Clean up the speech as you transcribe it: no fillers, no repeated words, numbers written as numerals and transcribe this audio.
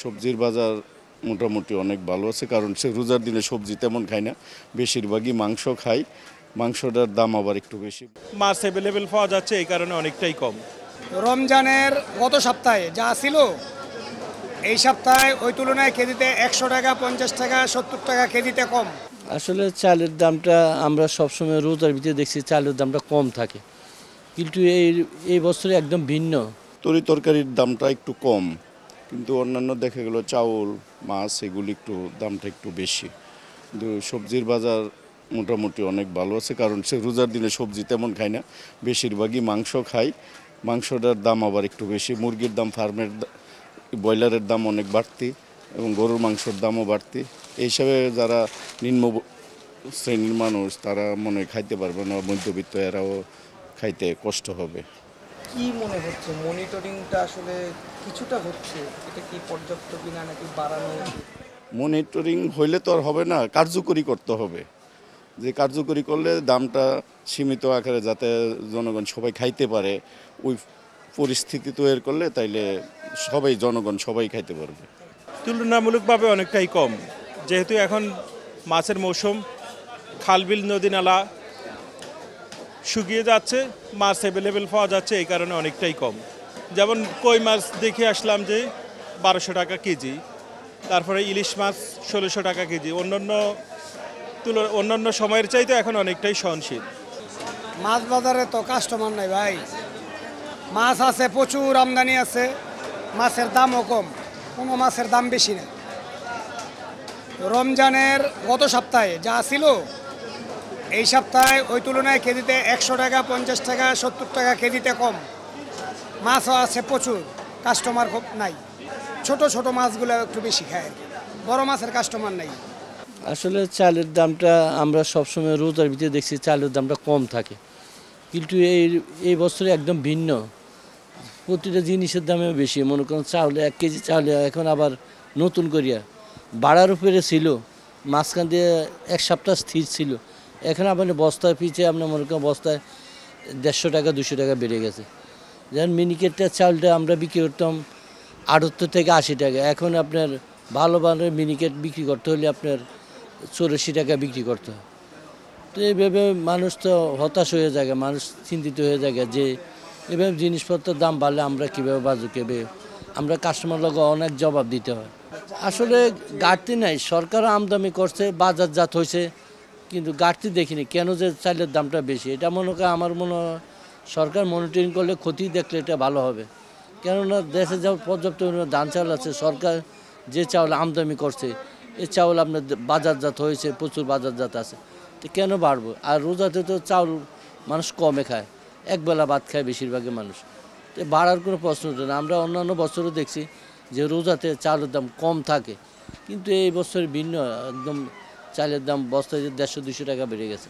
সবজির বাজার মোটামুটি অনেক ভালো আছে, কারণ সে রোজার দিনে সবজি তেমন খায় না, বেশিরভাগই মাংস খায়। মাংসটার দাম আবার একটু বেশি। মাছ অ্যাভেলেবেল পাওয়া যাচ্ছে, এই কারণে অনেকটাই কম। রমজানের গত সপ্তাহে যা ছিল এই সপ্তাহে ওই তুলনায় কেজিতে 100 টাকা, 50 টাকা, 70 টাকা কেজিতে কম। আসলে চালের দামটা আমরা সবসময় রোজার ভিতরে দেখছি চালের দামটা কম থাকে, কিন্তু এই বছরে একদম ভিন্ন। তরি তরকারির দামটা একটু কম, কিন্তু অন্যান্য দেখা গেল চাউল, মাছ এগুলি একটু দামটা একটু বেশি। কিন্তু সবজির বাজার মোটামুটি অনেক ভালো আছে, কারণ সে রোজার দিনে সবজি তেমন খায় না, বেশিরভাগই মাংস খায়। মাংসটার দাম আবার একটু বেশি। মুরগির দাম, ব্রয়লারের দাম অনেক বাড়তি এবং গরুর মাংসের দামও বাড়তি। এই হিসাবে যারা নিম্ন শ্রেণীর মানুষ তারা মনে হয় খাইতে পারবে না, মধ্যবিত্ত এরাও খাইতে কষ্ট হবে। কি মনে হচ্ছে মনিটরিংটা আসলে কিছুটা হচ্ছে, এটা কি পর্যাপ্ত কিনা নাকি বাড়ানো উচিত? মনিটরিং হইলে তো আর হবে না, কার্যকরী করতে হবে। যে কার্যকরী করলে দামটা সীমিত আকারে যাতে জনগণ সবাই খাইতে পারে, ওই পরিস্থিতি তৈরি করলে তাইলে জনগণ সবাই খাইতে পারবে। তুলনামূলকভাবে অনেকটাই কম, যেহেতু এখন মাছের মৌসুম, খালবিল নদী নালা শুকিয়ে যাচ্ছে, মাছ অ্যাভেলেবেল পাওয়া যাচ্ছে, এই কারণে অনেকটাই কম। যেমন কই মাছ দেখে আসলাম যে 1200 টাকা কেজি, তারপরে ইলিশ মাছ 1600 টাকা কেজি। অন্যান্য সময়ের চাইতে এখন অনেকটাই সহনশীল। মাছ বাজারে তো কাস্টমার নাই ভাই। মাছ আছে, প্রচুর আমদানি আছে, মাছের দামও কম, কোনো মাছের দাম বেশি না। রমজানের গত সপ্তাহে যা ছিল এই সপ্তাহে ওই তুলনায় কেজিতে 100 টাকা, 50 টাকা, 70 টাকা কেজিতে কম। মাছও আছে প্রচুর, কাস্টমার খুব নাই। ছোট ছোট মাছগুলো একটু বেশি খায়, বড় মাছের কাস্টমার নাই। আসলে চালের দামটা আমরা সবসময় রোজার ভিতরে দেখছি চালের দামটা কম থাকে, কিন্তু এই বছরে একদম ভিন্ন। প্রতিটা জিনিসের দামে বেশি। মনে করেন চাউলে 1 কেজি চাউলে এখন আবার নতুন করিয়া বাড়ার উপরে ছিল, মাঝখান দিয়ে 1 সপ্তাহ স্থির ছিল, এখন আবার বস্তায় পিছিয়ে আপনার মনে করেন বস্তায় 150 টাকা 200 টাকা বেড়ে গেছে। যেমন মিনিকেটের চাউলটা আমরা বিক্রি করতাম 78 থেকে 80 টাকা, এখন আপনার ভালো ভালো মিনিকেট বিক্রি করতে হলে আপনার 84 টাকা বিক্রি করতে হয়। তো এইভাবে মানুষ তো হতাশ হয়ে যায়, মানুষ চিন্তিত হয়ে যায় যে এভাবে জিনিসপত্রের দাম বাড়লে আমরা কীভাবে বাজু কেবে, আমরা কাস্টমার লোক অনেক জবাব দিতে হয়। আসলে ঘাটতি নাই, সরকার আমদানি করছে, বাজারজাত হয়েছে, কিন্তু ঘাটতি দেখিনি। কেন যে চালের দামটা বেশি, এটা মনে হয় আমার মনে হয় সরকার মনিটরিং করলে ক্ষতি দেখলে এটা ভালো হবে। কেননা দেশে যা পর্যাপ্ত ধান চাউল আছে, সরকার যে চাউল আমদানি করছে এই চাউল আপনার বাজারজাত হয়েছে, প্রচুর বাজারজাত আছে, তো কেন বাড়বো? আর রোজাতে তো চাউল মানুষ কমে খায়, একবেলা ভাত খায় বেশিরভাগই মানুষ, তো বাড়ার কোনো প্রশ্ন ওঠে না। আমরা অন্যান্য বছরও দেখছি যে রোজাতে চালের দাম কম থাকে, কিন্তু এই বছর ভিন্ন, একদম চালের দাম বস্তায় 150-200 টাকা বেড়ে গেছে।